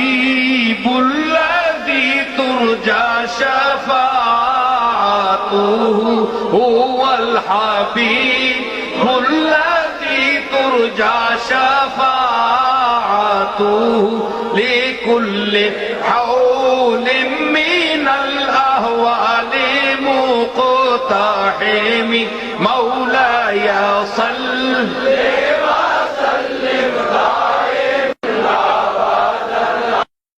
الحبيب الذي ترجى شفاعته، هو الحبيب الذي ترجى شفاعته لكل حول من الأهوال مقتحم. مولاي صل